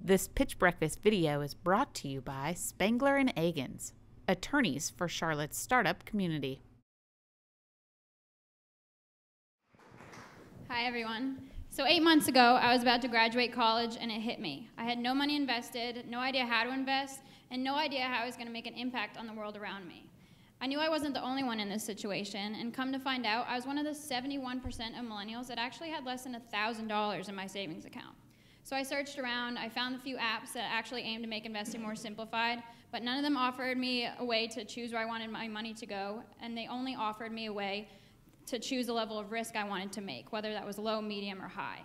This Pitch Breakfast video is brought to you by Spangler & Agins, attorneys for Charlotte's startup community. Hi, everyone. So 8 months ago, I was about to graduate college, and it hit me. I had no money invested, no idea how to invest, and no idea how I was going to make an impact on the world around me. I knew I wasn't the only one in this situation, and come to find out, I was one of the 71% of millennials that actually had less than $1,000 in my savings account. So I searched around, I found a few apps that actually aimed to make investing more simplified, but none of them offered me a way to choose where I wanted my money to go, and they only offered me a way to choose the level of risk I wanted to make, whether that was low, medium, or high.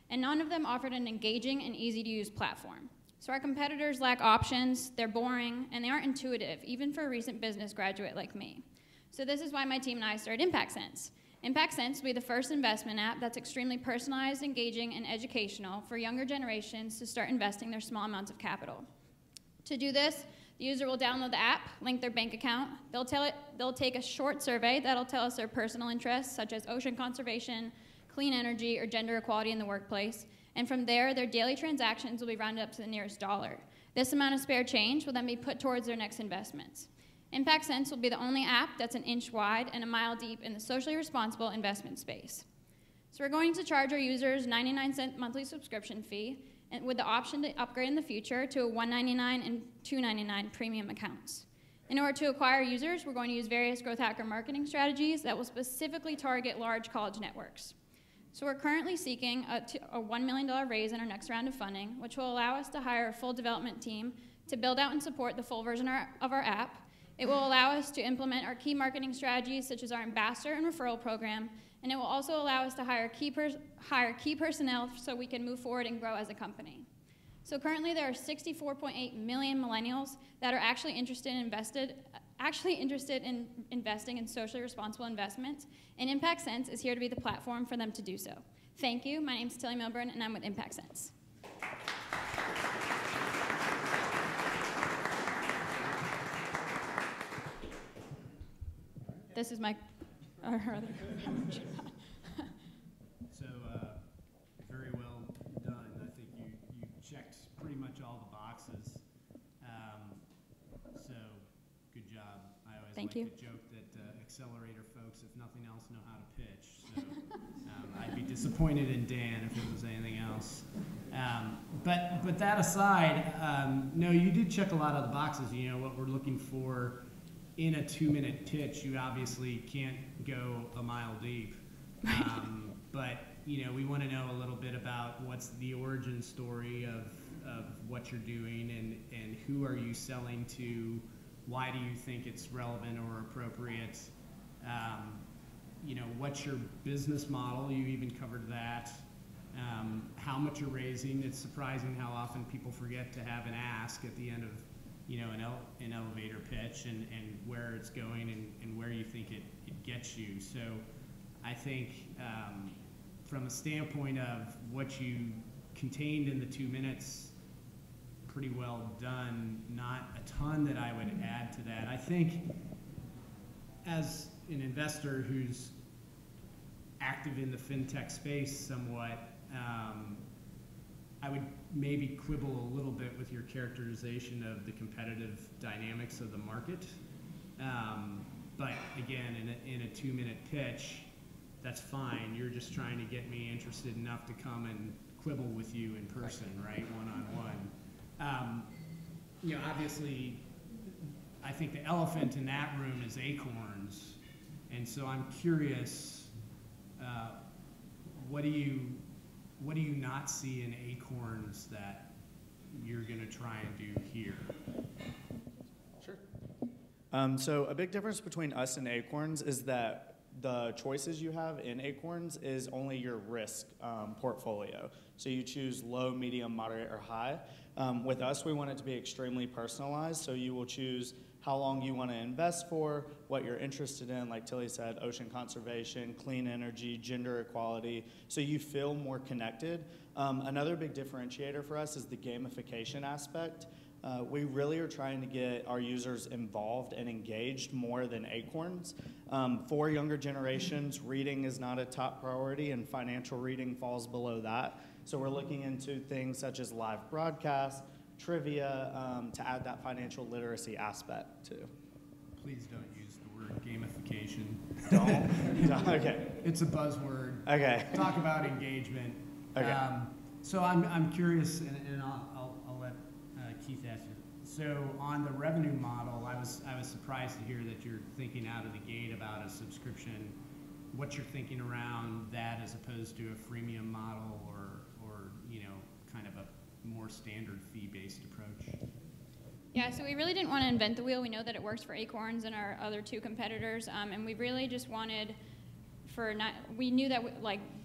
And none of them offered an engaging and easy-to-use platform. So our competitors lack options, they're boring, and they aren't intuitive, even for a recent business graduate like me. So this is why my team and I started ImpactCents. ImpactCents will be the first investment app that's extremely personalized, engaging, and educational for younger generations to start investing their small amounts of capital. To do this, the user will download the app, link their bank account. They'll take a short survey that'll tell us their personal interests, such as ocean conservation, clean energy, or gender equality in the workplace. And from there, their daily transactions will be rounded up to the nearest dollar. This amount of spare change will then be put towards their next investments. ImpactCents will be the only app that's an inch wide and a mile deep in the socially responsible investment space. So we're going to charge our users 99-cent monthly subscription fee, and with the option to upgrade in the future to a $199 and $299 premium accounts. In order to acquire users, we're going to use various growth hacker marketing strategies that will specifically target large college networks. So we're currently seeking a $1 million raise in our next round of funding, which will allow us to hire a full development team to build out and support the full version of our app. It will allow us to implement our key marketing strategies, such as our ambassador and referral program, and it will also allow us to hire key personnel so we can move forward and grow as a company. So currently there are 64.8 million millennials that are actually interested in investing in socially responsible investments, and ImpactCents is here to be the platform for them to do so. Thank you. My name is Tilly Milburn, and I'm with ImpactCents. This is my other So, very well done. I think you checked pretty much all the boxes. So, good job. I always like to joke that accelerator folks, if nothing else, know how to pitch. So, I'd be disappointed in Dan if it was anything else. But that aside, no, you did check a lot of the boxes. You know, what we're looking for in a 2-minute pitch, you obviously can't go a mile deep. But, you know, we want to know a little bit about what's the origin story of what you're doing and who are you selling to, why do you think it's relevant or appropriate, you know, what's your business model, you even covered that, how much you're raising. It's surprising how often people forget to have an ask at the end of, you know, an elevator pitch and where it's going and where you think it gets you. So I think from a standpoint of what you contained in the 2 minutes, pretty well done. Not a ton that I would add to that. I think as an investor who's active in the fintech space somewhat, I would maybe quibble a little bit with your characterization of the competitive dynamics of the market. But again, in a 2-minute pitch, that's fine. You're just trying to get me interested enough to come and quibble with you in person, right, one-on-one. You know, obviously, I think the elephant in that room is acorns. And so I'm curious, what do you not see in acorns that you're going to try and do here? Sure. So a big difference between us and acorns is that the choices you have in acorns is only your risk portfolio. So you choose low, medium, moderate, or high. With us, we want it to be extremely personalized. So you will choose how long you want to invest for, what you're interested in, like Tilly said, ocean conservation, clean energy, gender equality, so you feel more connected. Another big differentiator for us is the gamification aspect. We really are trying to get our users involved and engaged more than acorns. For younger generations, reading is not a top priority, and financial reading falls below that. So we're looking into things such as live broadcasts, trivia, to add that financial literacy aspect too. Please don't use the word gamification. Don't? Okay. It's a buzzword. Okay. Talk about engagement. Okay. So I'm curious, and I'll let Keith answer. So on the revenue model, I was surprised to hear that you're thinking out of the gate about a subscription. What you're thinking around that as opposed to a freemium model or kind of a more standard fee-based approach? Yeah, so we really didn't want to invent the wheel. We know that it works for Acorns and our other two competitors, and we really just wanted we knew that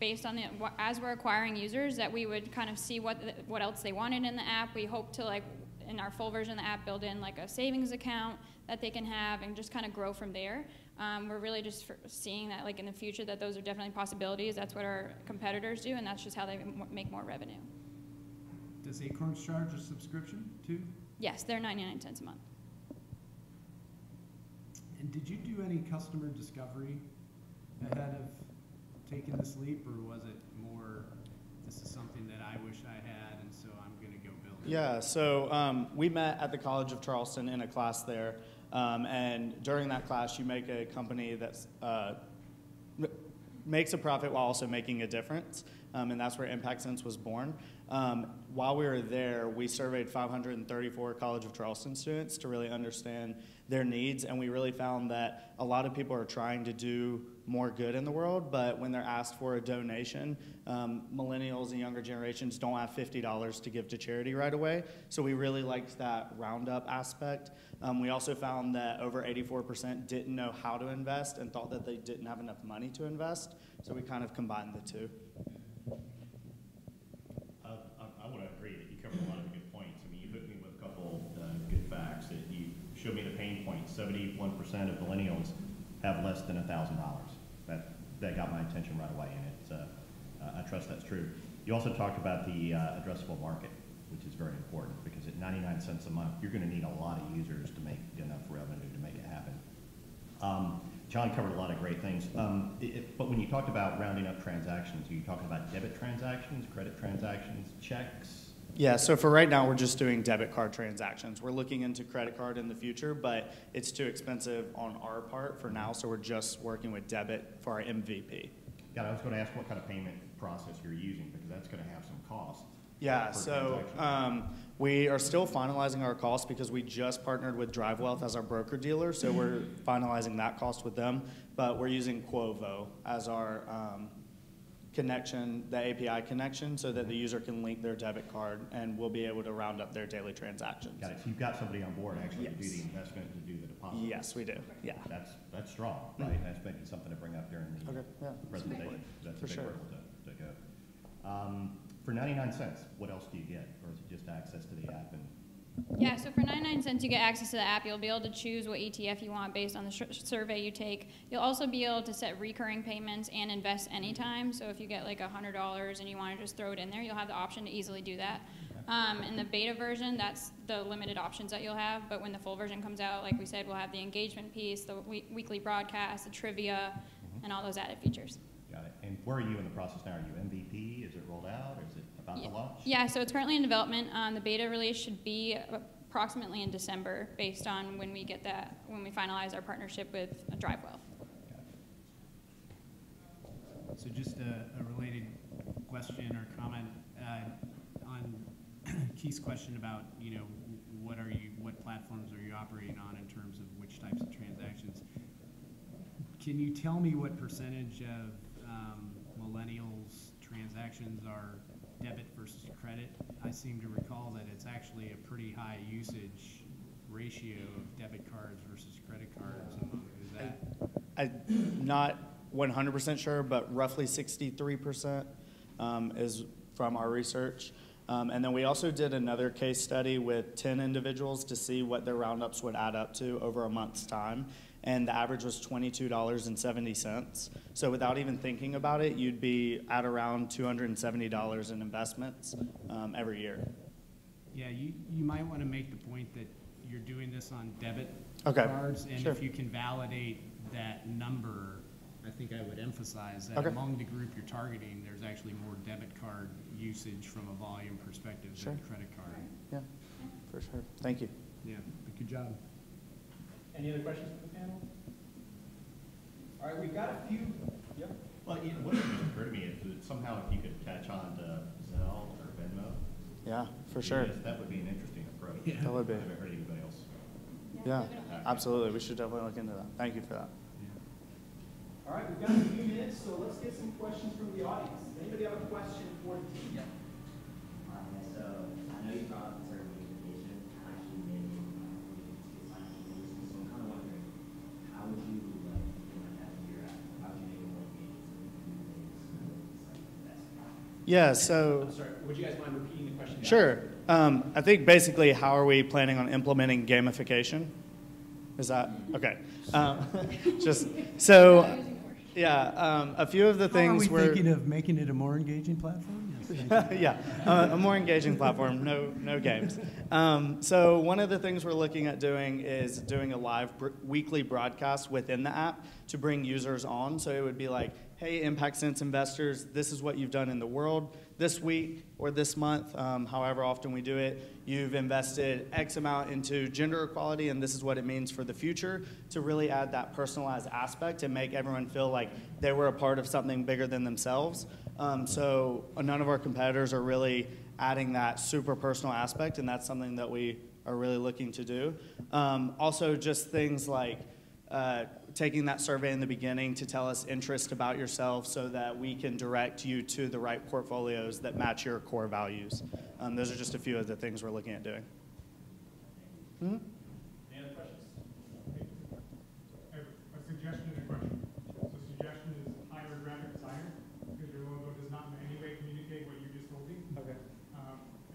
based on as we're acquiring users, that we would kind of see what else they wanted in the app. We hope to in our full version of the app build in a savings account that they can have and just kind of grow from there. We're really just seeing that in the future that those are definitely possibilities. That's what our competitors do, and that's just how they make more revenue. Does Acorns charge a subscription too? Yes, they're 99 cents a month. And did you do any customer discovery ahead of taking this leap, or was it more, this is something that I wish I had, and so I'm going to go build it? Yeah, so we met at the College of Charleston in a class there, and during that class you make a company that makes a profit while also making a difference, and that's where ImpactCents was born. While we were there, we surveyed 534 College of Charleston students to really understand their needs, and we really found that a lot of people are trying to do more good in the world, but when they're asked for a donation, millennials and younger generations don't have $50 to give to charity right away, so we really liked that roundup aspect. We also found that over 84% didn't know how to invest and thought that they didn't have enough money to invest, so we kind of combined the two. I want to agree that you covered a lot of good points. I mean, you hit me with a couple good facts. That you showed me the pain points. 71% of millennials have less than $1,000. That got my attention right away, and it's I trust that's true. You also talked about the addressable market, which is very important because at 99 cents a month, you're going to need a lot of users to make enough revenue to make it happen. John covered a lot of great things, but when you talked about rounding up transactions, are you talking about debit transactions, credit transactions, checks? Yeah, so for right now, we're just doing debit card transactions. We're looking into credit card in the future, but it's too expensive on our part for now, so we're just working with debit for our MVP. Yeah, I was going to ask what kind of payment process you're using, because that's going to have some cost. Yeah, so we are still finalizing our costs because we just partnered with DriveWealth as our broker dealer, so we're finalizing that cost with them, but we're using Quovo as our connection, the API connection, so that the user can link their debit card and we'll be able to round up their daily transactions. Got it. So you've got somebody on board actually to do the investment, to do the deposit. Yes, we do. Yeah. That's strong, right? That's maybe something to bring up during the presentation. That's a big hurdle to go. For 99 cents, what else do you get? Or is it just access to the app? Yeah, so for 99 cents, you get access to the app. You'll be able to choose what ETF you want based on the survey you take. You'll also be able to set recurring payments and invest anytime. So if you get $100 and you want to just throw it in there, you'll have the option to easily do that. In the beta version, that's the limited options that you'll have. But when the full version comes out, like we said, we'll have the engagement piece, the weekly broadcast, the trivia, and all those added features. Got it. And where are you in the process now? Are you MVP? Is it rolled out? Or is it about to launch? Yeah, so it's currently in development. The beta release should be approximately in December, based on when we finalize our partnership with DriveWealth. So just a related question or comment on Keith's question about what platforms are you operating on in terms of which types of transactions. Can you tell me what percentage of millennials' transactions are debit versus credit? I seem to recall that it's actually a pretty high usage ratio of debit cards versus credit cards. Is that? I'm not 100% sure, but roughly 63% is from our research. And then we also did another case study with 10 individuals to see what their roundups would add up to over a month's time. And the average was $22.70. So without even thinking about it, you'd be at around $270 in investments every year. Yeah, you might want to make the point that you're doing this on debit cards, and if you can validate that number, I think I would emphasize that among the group you're targeting, there's actually more debit card usage from a volume perspective than credit card. Yeah, for sure. Thank you. Yeah, but good job. Any other questions from the panel? All right, we've got a few. Yep. Well, you know, what just occurred to me is that somehow if you could attach on to Zelle or Venmo. Yeah, for sure. Yes, that would be an interesting approach. Yeah. That would be. I haven't heard anybody else. Yeah, absolutely. We should definitely look into that. Thank you for that. All right, we've got a few minutes, so let's get some questions from the audience. Anybody have a question for the team? Yeah. So I know you brought up the term gamification. Actually, maybe so I'm kind of wondering, how would you like implement that in your app? How would you make it more engaging? Yeah. So. I'm sorry. Would you guys mind repeating the question? Sure. I think basically, how are we planning on implementing gamification? Is that okay? Just so. Yeah, a few of the things we're thinking of making it a more engaging platform. Yes, yeah, a more engaging platform. No games. So one of the things we're looking at doing is doing a live weekly broadcast within the app to bring users on. So it would be like, hey, ImpactCents investors, this is what you've done in the world this week or this month, however often we do it. You've invested X amount into gender equality, and this is what it means for the future, to really add that personalized aspect and make everyone feel like they were a part of something bigger than themselves. So none of our competitors are really adding that super personal aspect, and that's something that we are really looking to do. Also, just things like taking that survey in the beginning to tell us interest about yourself so that we can direct you to the right portfolios that match your core values. Those are just a few of the things we're looking at doing. Any other questions? A suggestion and a question. So suggestion is hire a graphic designer because your logo does not in any way communicate what you just told me. Okay.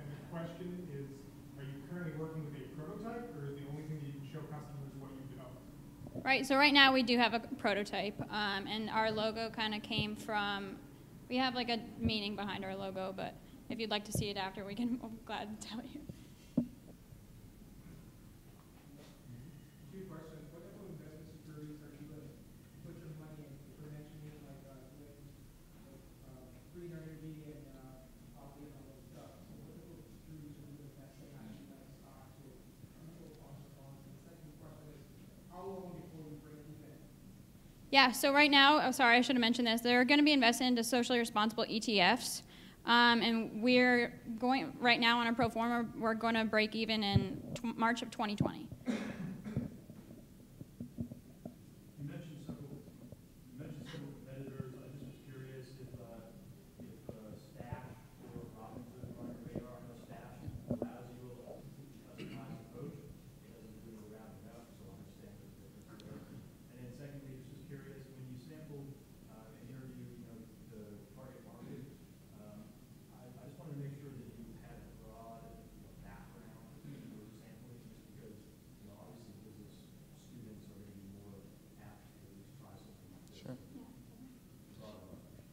And the question is, are you currently working with a prototype, or is the only thing that you can show customers what you've developed? Right, so right now we do have a prototype, and our logo kind of came from, we have like a meaning behind our logo, but if you'd like to see it after, I'm glad to tell you. Two questions. What type of investment securities are you going to put your money in? You're mentioning like green energy and property and all those stuff. So what type of securities are you going to invest in? Actually, like stocks or mutual funds or bonds? And the second question is, how long before you break even? Yeah, so right now, oh, sorry, I should have mentioned this. They're going to be invested into socially responsible ETFs. And we're going, right now on our pro forma, we're going to break even in March of 2020. You mentioned several competitors. I just was curious if Stash or Robinson are on your radar. I know Stash allows you a customized approach. It doesn't do a rounding up, so I understand the difference there. And then secondly, just curious, when you sampled and interviewed the target market, I just wanted to make sure that you had a broad background for sampling, just because obviously business students are maybe more apt to at least try something like this. Sure.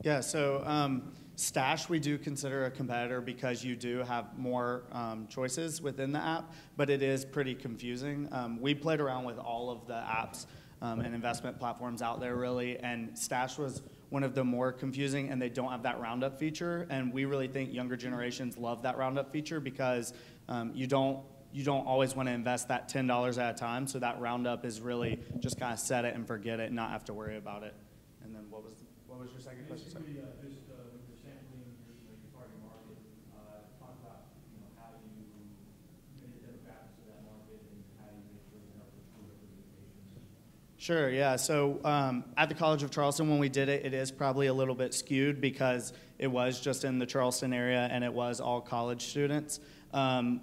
Yeah, so Stash we do consider a competitor because you do have more choices within the app, but it is pretty confusing. We played around with all of the apps and investment platforms out there really, and Stash was one of the more confusing, and they don't have that roundup feature, and we really think younger generations love that roundup feature because you don't always want to invest that $10 at a time, so that roundup is really just kind of set it and forget it and not have to worry about it. And then what was your second question? Basically, just when you're sampling your target market, talk about how you made the demographics of that market and how you make sure you have the true representation. Sure, yeah. So at the College of Charleston, when we did it, it is probably a little bit skewed because it was just in the Charleston area and it was all college students.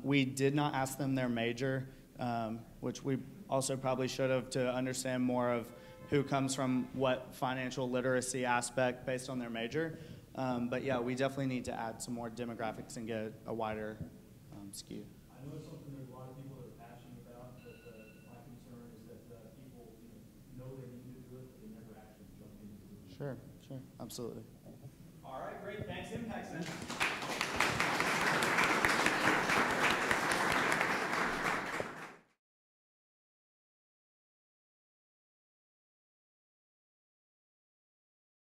We did not ask them their major, which we also probably should have, to understand more of who comes from what financial literacy aspect based on their major. But yeah, we definitely need to add some more demographics and get a wider skew. I know it's something that a lot of people are passionate about, but my concern is that people know they need to do it, but they never actually jump into it. Sure, absolutely. All right, great. Thanks, ImpactCents.